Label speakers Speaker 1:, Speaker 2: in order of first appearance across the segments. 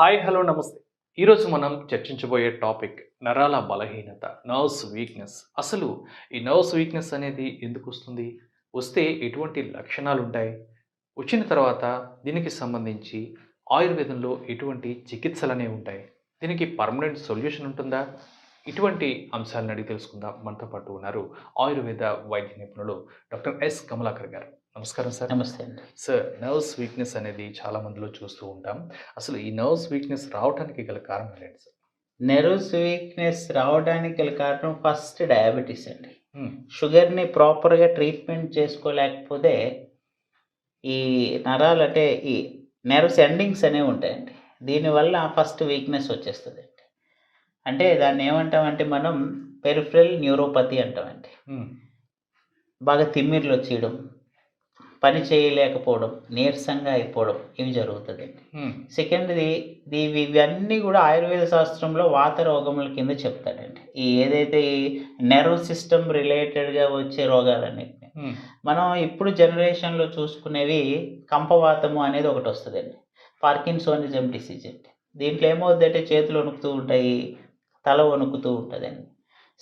Speaker 1: Hi hello నమస్తే. ఈరోజు మనం చర్చించబోయే టాపిక్ నరాల బలహీనత, నర్వ్స్ వీక్‌నెస్. అసలు ఈ నర్వ్స్ వీక్‌నెస్ అనేది ఎందుకొస్తుంది? వస్తే ఎటువంటి లక్షణాలుంటాయి? వచ్చిన తర్వాత దీనికి సంబంధించి ఆయుర్వేదంలో ఎటువంటి చికిత్సలనేవి ఉంటాయి? దీనికి పర్మనెంట్ సొల్యూషన్ ఉంటుందా? ఇటువంటి అంశాలను అడిగి తెలుసుకుందాం. మనతో పాటు ఉన్నారు ఆయుర్వేద వైద్య నిపుణులు డాక్టర్ ఎస్. కమలాకర్ గారు. నమస్కారం సార్.
Speaker 2: నమస్తే అండి.
Speaker 1: సార్, నర్వ్స్ వీక్‌నెస్ అనేది చాలా మందిలో చూస్తూ ఉంటాం. అసలు ఈ నర్వ్స్ వీక్‌నెస్ రావటానికి గల కారణాలేంటి సార్?
Speaker 2: నెర్వ్స్ వీక్‌నెస్ రావడానికి గల కారణం ఫస్ట్ డయాబెటిస్ అండి.
Speaker 1: హ్మ్.
Speaker 2: షుగర్‌ని ప్రాపర్‌గా ట్రీట్మెంట్ చేసుకోలేకపోతే ఈ నరాలు అంటే ఈ నెర్వ్స్ ఎండింగ్స్ అనేవి ఉంటాయండి. దీనివల్ల ఫస్ట్ వీక్‌నెస్ వచ్చేస్తదండి. అంటే దాన్ని ఏమంటామంటే మనం పెరిఫెరల్ న్యూరోపతి అంటామండి.
Speaker 1: హ్మ్.
Speaker 2: బాగా తిమ్మిర్లొచ్చేయడం, పని చేయలేకపోవడం, నీరసంగా అయిపోవడం ఇవి జరుగుతదండి.
Speaker 1: హ్మ్.
Speaker 2: సెకండ్‌ది ఇవన్నీ గూడా ఆయుర్వేద శాస్త్రంలో వాత రోగముల కింద చెప్తాడండి. ఈ ఏదైతే ఈ నెర్వ్ సిస్టమ్ రిలేటెడ్‌గా వచ్చే రోగాలన్నిటిని.
Speaker 1: హ్మ్.
Speaker 2: మనం ఇప్పుడు జనరేషన్‌లో చూసుకునేవి కంపవాతము అనేది ఒకటొస్తదండి. పార్కిన్సోనిజం డిసీజ్ అండి. దీంట్లో ఏమవుద్దంటే చేతులు వణుకుతూ ఉంటాయి, తల వణుకుతూ ఉంటదండి.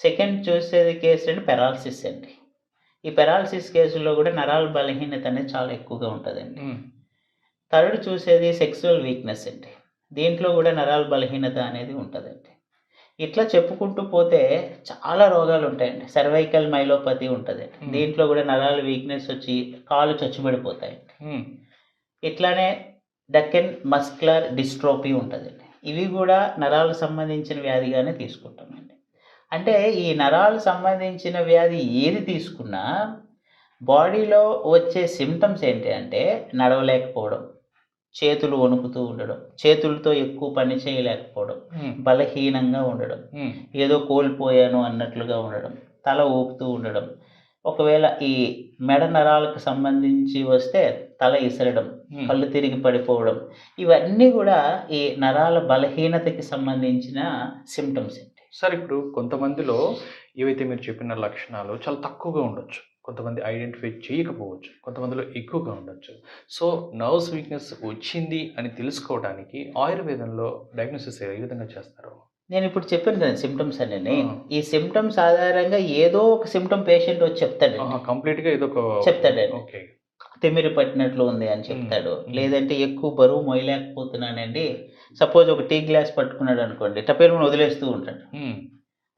Speaker 2: సెకండ్ చూసేది కేసండి పెరాలసిస్ అండి. ఈ పెరాలసిస్ కేసుల్లో గూడా నరాల బలహీనత అనేది చాలా ఎక్కువగా ఉంటదండి.
Speaker 1: హ్మ్.
Speaker 2: థర్డ్ చూసేది సెక్సువల్ వీక్‌నెస్ అండి. దీంట్లో గూడా నరాల బలహీనత అనేది ఉంటదండి. ఇట్లా చెప్పుకుంటూ పోతే చాలా రోగాలుంటాయండి. సర్వైకల్ మైలోపతి ఉంటదండి.
Speaker 1: హ్మ్.
Speaker 2: దీంట్లో గూడా నరాల వీక్‌నెస్ వచ్చి కాళ్ళు చచ్చుబడిపోతాయండి.
Speaker 1: హ్మ్.
Speaker 2: ఇట్లానే డెక్కన్ మస్కులర్ డిస్ట్రోఫీ ఉంటదండి. ఇవి గూడా నరాలకు సంబంధించిన వ్యాధిగానే తీసుకుంటామండి. అంటే ఈ నరాలకు సంబంధించిన వ్యాధి ఏది తీసుకున్నా బాడీలో వచ్చే సింప్టమ్స్ ఏంటి అంటే నడవలేకపోవడం, చేతులు వణుకుతూ ఉండడం, చేతులతో ఎక్కువ పని చేయలేకపోవడం,
Speaker 1: హ్మ్.
Speaker 2: బలహీనంగా ఉండడం,
Speaker 1: హ్మ్.
Speaker 2: ఏదో కోల్పోయాను అన్నట్లుగా ఉండడం, తల ఊపుతూ ఉండడం. ఒకవేళ ఈ మెడ నరాలకు సంబంధించి వస్తే తల ఇసరడం,
Speaker 1: హ్మ్.
Speaker 2: కళ్ళు తిరిగి పడిపోవడం, ఇవన్నీ గూడా ఈ నరాల బలహీనతకి సంబంధించిన సింప్టమ్స్ అండి.
Speaker 1: సార్, ఇప్పుడు కొంతమందిలో ఏవైతే మీరు చెప్పిన లక్షణాలు చాలా తక్కువగా ఉండొచ్చు. కొంతమంది ఐడెంటిఫై చేయకపోవచ్చు. కొంతమందిలో ఎక్కువగా ఉండొచ్చు. సో, నర్వ్స్ వీక్‌నెస్ వచ్చింది అని తెలుసుకోవడానికి ఆయుర్వేదంలో డయాగ్నోసిస్ ఏ విధంగా చేస్తారు?
Speaker 2: నేనిప్పుడు చెప్పాను కదా సింప్టమ్స్ అన్నీని.
Speaker 1: ఆ!
Speaker 2: ఈ సింప్టమ్స్ ఆధారంగా ఏదో ఒక సింప్టమ్ పేషెంట్ వచ్చి చెప్తాడండి.
Speaker 1: ఆహా! కంప్లీట్‌గా ఇదొక
Speaker 2: చెప్తాడండి.
Speaker 1: ఓకే.
Speaker 2: తిమ్మిరి పట్టినట్లు ఉంది అని
Speaker 1: హ్మ్.
Speaker 2: చెప్తాడు.
Speaker 1: హ్మ్.
Speaker 2: లేదంటే ఎక్కువ బరువు మోయలేకపోతున్నానండి. సపోజ్ ఒక టీ గ్లాస్ పట్టుకున్నాడనుకోండి, టపేరుమని వదిలేస్తూ ఉంటాడు.
Speaker 1: హ్మ్.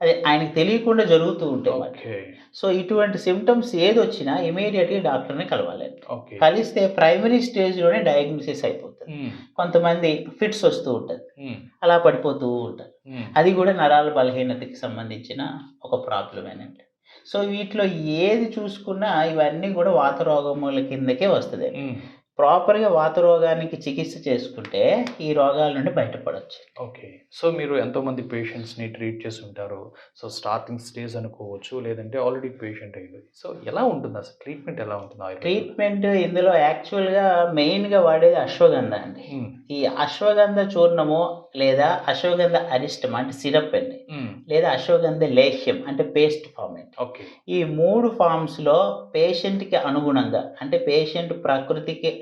Speaker 2: అది ఆయనకి తెలియకుండా జరుగుతూ ఉంటాయి మాట.
Speaker 1: ఓకే.
Speaker 2: సో, ఇటువంటి సింప్టమ్స్ ఏదొచ్చినా ఇమ్మీడియేట్‌గా డాక్టర్‌ని కలవాలండి.
Speaker 1: ఓకే.
Speaker 2: కలిస్తే ప్రైమరీ స్టేజ్‌లోనే డయాగ్నోసిస్ అయిపోతది.
Speaker 1: హ్మ్.
Speaker 2: కొంతమంది ఫిట్స్ వస్తూ ఉంటది.
Speaker 1: హ్మ్.
Speaker 2: అలా పడిపోతూ ఉంటారు.
Speaker 1: హ్మ్.
Speaker 2: అది గూడా నరాల బలహీనతకి సంబంధించిన ఒక ప్రాబ్లమేనండి. సో, వీటిలో ఏది చూసుకున్నా ఇవన్నీ గూడా వాత రోగముల కిందకే వస్తదండి.
Speaker 1: హ్మ్.
Speaker 2: ప్రాపర్‌గా వాత రోగానికి చికిత్స చేసుకుంటే ఈ రోగాల నుండి బయటపడొచ్చు.
Speaker 1: ఓకే. సో, మీరు ఎంతోమంది పేషెంట్స్‌ని ట్రీట్ చేసుంటారు. సో, స్టార్టింగ్ స్టేజ్ అనుకోవచ్చు. లేదంటే ఆల్రెడీ పేషెంట్ అయ్యుండొచ్చు. సో, ఎలా ఉంటుందసలు? ట్రీట్‌మెంట్ ఎలా ఉంటుంది ఆయుర్వేదంలో?
Speaker 2: ట్రీట్మెంట్ ఇందులో యాక్చువల్‌గా మెయిన్‌గా వాడేది అశ్వగంధ అండి.
Speaker 1: హ్మ్.
Speaker 2: ఈ అశ్వగంధ చూర్ణము లేదా అశ్వగంధ అరిష్టం అంటే సిరప్ అండి.
Speaker 1: హ్మ్.
Speaker 2: లేదా అశ్వగంధ లేహ్యం అంటే పేస్ట్ ఫార్మ్ అండి.
Speaker 1: ఓకే.
Speaker 2: ఈ 3 ఫార్మ్స్‌లో పేషెంట్‌కి అనుగుణంగా అంటే పేషెంట్ ప్రకృతికి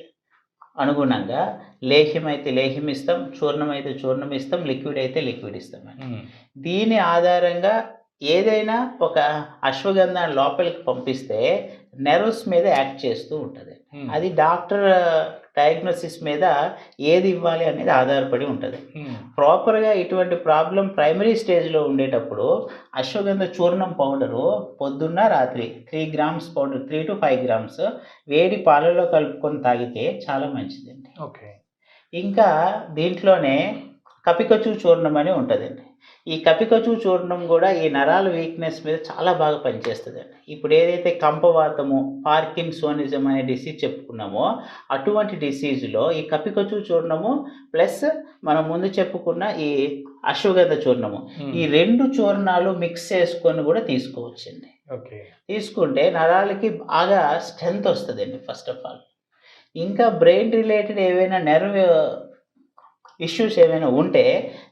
Speaker 2: అనుగుణంగా లేహ్యం అయితే లేహ్యం ఇస్తాం, చూర్ణం అయితే చూర్ణం ఇస్తాం, లిక్విడ్ అయితే లిక్విడ్ ఇస్తామండి.
Speaker 1: హ్మ్.
Speaker 2: దీని ఆధారంగా ఏదైనా ఒక అశ్వగంధాన్ని లోపలికి పంపిస్తే నెర్వ్స్ మీద యాక్ట్ చేస్తూ ఉంటది.
Speaker 1: హ్మ్.
Speaker 2: అది డాక్టర్ డయాగ్నోసిస్ మీద ఏది ఇవ్వాలి అనేది ఆధారపడి ఉంటది.
Speaker 1: హ్మ్.
Speaker 2: ప్రాపర్‌గా ఇటువంటి ప్రాబ్లమ్ ప్రైమరీ స్టేజ్‌లో ఉండేటప్పుడు అశ్వగంధ చూర్ణం పౌడరు పొద్దున్న, రాత్రి 3 గ్రామ్స్ పౌడర్ 3-5 గ్రామ్స్ వేడి పాలల్లో కలుపుకొని తాగితే చాలా మంచిదండి.
Speaker 1: ఓకే.
Speaker 2: ఇంకా దీంట్లోనే కపికచు చూర్ణం అని ఉంటదండి. ఈ కపికచు చూర్ణం గూడా ఈ నరాల వీక్‌నెస్ మీద చాలా బాగా పనిచేస్తదండి. ఇప్పుడు ఏదైతే కంపవాతము, పార్కిన్సోనిజం అనే డిసీజ్ చెప్పుకున్నామో, అటువంటి డిసీజ్‌లో ఈ కపికచు చూర్ణము ప్లస్ మనం ముందు చెప్పుకున్న ఈ అశ్వగంధ చూర్ణము.
Speaker 1: హ్మ్.
Speaker 2: ఈ 2 చూర్ణాలు మిక్స్ చేసుకొని గూడా తీసుకోవచ్చండి.
Speaker 1: ఓకే.
Speaker 2: తీసుకుంటే నరాలకి బాగా స్ట్రెంత్ ఒస్తదండి ఫస్ట్ ఆఫ్ ఆల్. ఇంకా బ్రెయిన్ రిలేటెడ్ ఏవైనా నెర్వ్ ఇష్యూస్ ఏమైనా ఉంటే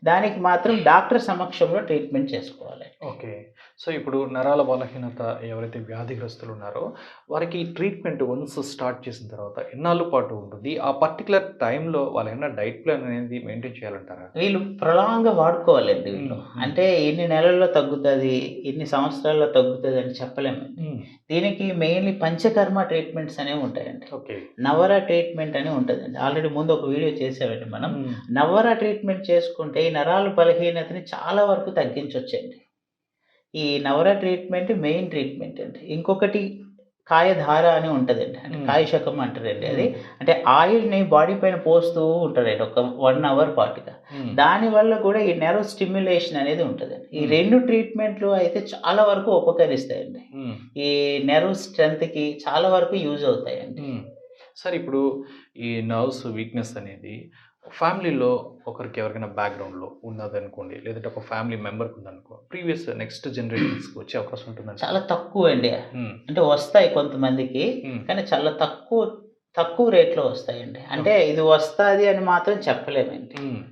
Speaker 2: దానికి మాత్రం డాక్టర్ సమక్షంలో ట్రీట్మెంట్ చేసుకోవాలి.
Speaker 1: ఓకే. సో ఇప్పుడు నరాల బలహీనత ఎవరైతే వ్యాధిగ్రస్తులు ఉన్నారో వారికి ట్రీట్మెంట్ వన్స్ స్టార్ట్ చేసిన తర్వాత ఎన్నాళ్ళ పాటు ఉంటుంది? ఆ పర్టిక్యులర్ టైంలో వాళ్ళేమన్నా డైట్ ప్లాన్ అనేది మెయింటైన్ చేయాలంటారా?
Speaker 2: వీళ్ళు ప్రొలాంగ్‌గా వాడుకోవాలండి వీళ్ళు.
Speaker 1: హ్మ్.
Speaker 2: అంటే ఇన్ని నెలల్లో తగ్గుతది, ఇన్ని సంవత్సరాల్లో తగ్గుతది అని చెప్పలేమండి.
Speaker 1: హ్మ్.
Speaker 2: దీనికి మెయిన్‌లీ పంచకర్మ ట్రీట్మెంట్స్ అనేవి ఉంటాయండి.
Speaker 1: ఓకే.
Speaker 2: నవర ట్రీట్మెంట్ అని ఉంటదండి. ఆల్రెడీ ముందు ఒక వీడియో చేసామండి మనం.
Speaker 1: హ్మ్.
Speaker 2: నవర ట్రీట్మెంట్ చేసుకుంటే ఈ నరాల బలహీనతని చాలా వరకు తగ్గించొచ్చండి. ఈ నవర ట్రీట్మెంట్ మెయిన్ ట్రీట్మెంట్ అండి. ఇంకొకటి కాయధార అని ఉంటదండి. అంటే
Speaker 1: హ్మ్.
Speaker 2: కాయశకం అంటారండి అది.
Speaker 1: హ్మ్.
Speaker 2: అంటే ఆయిల్‌ని బాడీ పైన పోస్తూ ఉంటాడండి ఒక 1 అవర్ పాటుగా.
Speaker 1: హ్మ్.
Speaker 2: దానివల్ల కూడా ఈ నెర్వ్ స్టిమ్యులేషన్ అనేది ఉంటదండి. ఈ
Speaker 1: హ్మ్.
Speaker 2: 2 ట్రీట్మెంట్‌లు అయితే చాలా వరకు ఉపకరిస్తాయండి.
Speaker 1: హ్మ్.
Speaker 2: ఈ నెర్వ్ స్ట్రెంగ్త్‌కి చాలా వరకు యూజ్ అవుతాయండి.
Speaker 1: హ్మ్. సరే ఇప్పుడు ఈ నర్వ్స్ వీక్‌నెస్ అనేది ఫ్యామిలీలో ఒకరికి ఎవరికైనా బ్యాక్‌గ్రౌండ్‌లో ఉన్నదనుకోండి. లేదంటే ఒక ఫ్యామిలీ మెంబర్‌కి ఉందనుకో. ప్రీవియస్ నెక్స్ట్ జనరేషన్స్‌కి వచ్చే అవకాశం ఉంటుందంటారా?
Speaker 2: చాలా తక్కువండి.
Speaker 1: హ్మ్.
Speaker 2: అంటే వస్తాయి కొంతమందికి.
Speaker 1: హ్మ్.
Speaker 2: కానీ చాలా తక్కువ రేట్‌లో వస్తాయండి. అంటే
Speaker 1: ఓకే.
Speaker 2: ఇది వస్తాది అని మాత్రం చెప్పలేమండి.
Speaker 1: హ్మ్.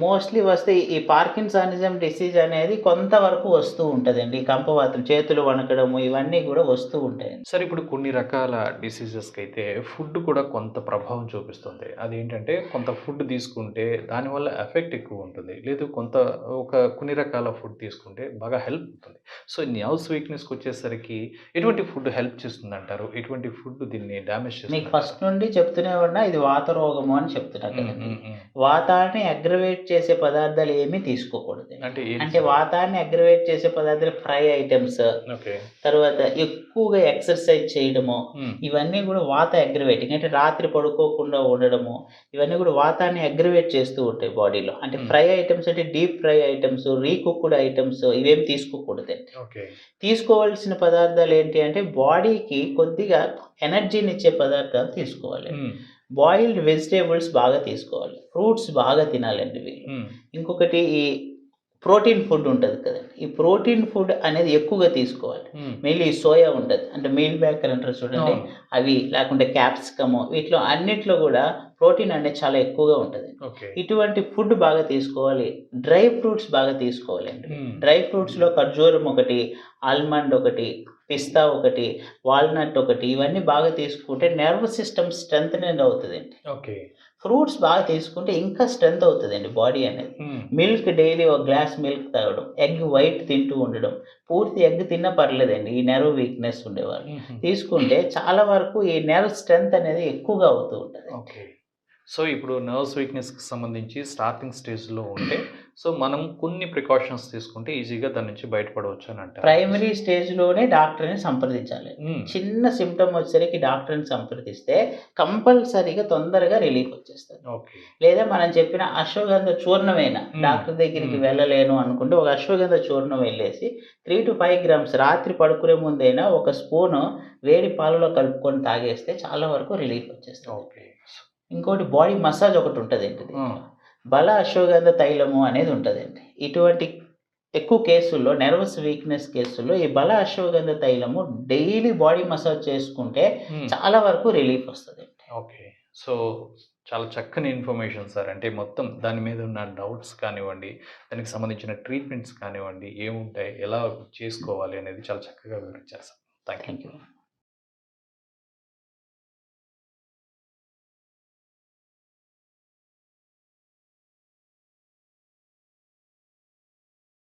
Speaker 2: మోస్ట్‌లీ వస్తే ఈ పార్కిన్సనిజం డిసీజ్ అనేది కొంతవరకు వస్తూ ఉంటదండి. ఈ కంపవాతం, చేతులు వణకడము ఇవన్నీ గూడా వస్తూ ఉంటాయండి.
Speaker 1: సరే ఇప్పుడు కొన్ని రకాల డిసీజెస్‌కైతే ఫుడ్ కూడా కొంత ప్రభావం చూపిస్తుంది. అదేంటంటే కొంత ఫుడ్ తీసుకుంటే దానివల్ల ఎఫెక్ట్ ఎక్కువ ఉంటుంది. లేదు కొన్ని రకాల ఫుడ్ తీసుకుంటే బాగా హెల్ప్ అవుతుంది. సో, నర్వ్స్ వీక్‌నెస్‌కొచ్చేసరికి ఎటువంటి ఫుడ్ హెల్ప్ చేస్తుందంటారు? ఎటువంటి ఫుడ్ దీన్ని డ్యామేజ్
Speaker 2: మీకు
Speaker 1: చేస్తుందంటారు?
Speaker 2: ఫస్ట్ నుండి చెప్తూనే ఉన్నా ఇది వాత రోగము అని చెప్తున్నా
Speaker 1: హ్మ్.
Speaker 2: కదండీ.
Speaker 1: హ్మ్. హ్మ్.
Speaker 2: వాతాన్ని అగ్రవేట్ చేసే పదార్థాలు ఏమీ తీసుకోకూడదండి.
Speaker 1: అంటే ఏంటి
Speaker 2: అంటే
Speaker 1: సార్?
Speaker 2: వాతాన్ని అగ్రవేట్ చేసే పదార్థాలు ఫ్రై ఐటెమ్స్,
Speaker 1: ఓకే.
Speaker 2: తర్వాత ఎక్కువగా ఎక్సర్సైజ్ చేయడము,
Speaker 1: హ్మ్.
Speaker 2: ఇవన్నీ గూడా వాత అగ్రవేటింగ్. అంటే రాత్రి పడుకోకుండా ఉండడము, ఇవన్నీ గూడా వాతాన్ని అగ్రవేట్ చేస్తూ ఉంటాయి బాడీలో. అంటే
Speaker 1: హ్మ్.
Speaker 2: ఫ్రై ఐటెమ్స్ అంటే డీప్ ఫ్రై ఐటెమ్స్, రీకుక్డ్ ఐటెమ్స్ ఇవేమి తీసుకోకూడదండి.
Speaker 1: ఓకే.
Speaker 2: తీసుకోవాల్సిన పదార్థాలు ఏంటి అంటే బాడీకి కొద్దిగా ఎనర్జీనిచ్చే పదార్థాలు తీసుకోవాలి.
Speaker 1: హ్మ్.
Speaker 2: బాయిల్డ్ వెజిటబుల్స్ బాగా తీసుకోవాలి. ఫ్రూట్స్ బాగా తినాలండి వీళ్ళు.
Speaker 1: హ్మ్.
Speaker 2: ఇంకొకటి ఈ ప్రోటీన్ ఫుడ్ ఉంటది కదండీ! ఈ ప్రోటీన్ ఫుడ్ అనేది ఎక్కువగా తీసుకోవాలి.
Speaker 1: హ్మ్.
Speaker 2: మెయిన్‌లీ ఈ సోయా ఉంటది. అంటే మీల్ మేకర్ అంటారు చూడండి.
Speaker 1: అవును.
Speaker 2: అవి లేకుంటే క్యాప్సికము వీటిలో అన్నిట్లో గూడా ప్రోటీన్ అనేది చాలా ఎక్కువగా ఉంటది.
Speaker 1: ఓకే.
Speaker 2: ఇటువంటి ఫుడ్ బాగా తీసుకోవాలి. డ్రై ఫ్రూట్స్ బాగా తీసుకోవాలండి.
Speaker 1: హ్మ్.
Speaker 2: డ్రై ఫ్రూట్స్‌లో ఖర్జూరం ఒకటి, ఆల్మండ్ ఒకటి, పిస్తా ఒకటి, వాల్‌నట్ ఒకటి ఇవన్నీ బాగా తీసుకుంటే నెర్వ్ సిస్టమ్ స్ట్రెంథెనింగ్ అవుతదండి.
Speaker 1: ఓకే.
Speaker 2: ఫ్రూట్స్ బాగా తీసుకుంటే ఇంకా స్ట్రెంత్ అవుతదండి బాడీ అనేది.
Speaker 1: హ్మ్.
Speaker 2: మిల్క్ డైలీ ఒక గ్లాస్ మిల్క్ తాగడం. ఎగ్ వైట్ తింటూ ఉండడం. పూర్తి ఎగ్ తిన్నా పర్లేదండి. ఈ నెర్వ్ వీక్‌నెస్ ఉండేవాళ్ళు.
Speaker 1: హుహు.
Speaker 2: తీసుకుంటే చాలా వరకు ఈ నెర్వ్ స్ట్రెంత్ అనేది ఎక్కువగా అవుతూ ఉంటదండి.
Speaker 1: ఓకే. సో, ఇప్పుడు నర్వ్స్ వీక్‌నెస్‌కి సంబంధించి స్టార్టింగ్ స్టేజ్‌లో ఉంటే, సో, మనం కొన్ని ప్రికాషన్స్ తీసుకుంటే ఈజీగా దాని నుంచి బయటపడవచ్చు అని అంటారు.
Speaker 2: ప్రైమరీ స్టేజ్‌లోనే డాక్టర్‌ని సంప్రదించాలి.
Speaker 1: హ్మ్.
Speaker 2: చిన్న సింప్టమ్ వచ్చేసరికి డాక్టర్‌ని సంప్రదిస్తే కంపల్సరీగా తొందరగా రిలీఫ్ వచ్చేస్తది.
Speaker 1: ఓకే.
Speaker 2: లేదా మనం చెప్పిన అశ్వగంధ చూర్ణమైనా
Speaker 1: హ్మ్.
Speaker 2: డాక్టర్ దగ్గరికి
Speaker 1: హ్మ్.
Speaker 2: వెళ్ళలేను అనుకుంటే ఒక అశ్వగంధ చూర్ణం వెళ్ళేసి 3-5 గ్రామ్స్ రాత్రి పడుకునే ముందైనా ఒక స్పూను వేడి పాలలో కలుపుకొని తాగేస్తే చాలా వరకు రిలీఫ్ వచ్చేస్తది.
Speaker 1: ఓకే.
Speaker 2: ఇంకోటి బాడీ మసాజ్ ఒకటుంటదండి
Speaker 1: ఆ!
Speaker 2: దీంట్లో. బల అశ్వగంధ తైలము అనేది ఉంటదండి. ఇటువంటి ఎక్కువ కేసుల్లో నెర్వస్ వీక్‌నెస్ కేసుల్లో ఈ బల అశ్వగంధ తైలము డైలీ బాడీ మసాజ్ చేసుకుంటే
Speaker 1: హ్మ్.
Speaker 2: చాలా వరకు రిలీఫ్ వస్తదండి.
Speaker 1: ఓకే. సో, చాలా చక్కని ఇన్ఫర్మేషన్ సార్. అంటే మొత్తం దాని మీద ఉన్న డౌట్స్ కానివ్వండి, దానికి సంబంధించిన ట్రీట్మెంట్స్ కానివ్వండి, ఏముంటాయి, ఎలా చేసుకోవాలి అనేది చాలా చక్కగా వివరించారు sir. Thank you.
Speaker 2: Thank you.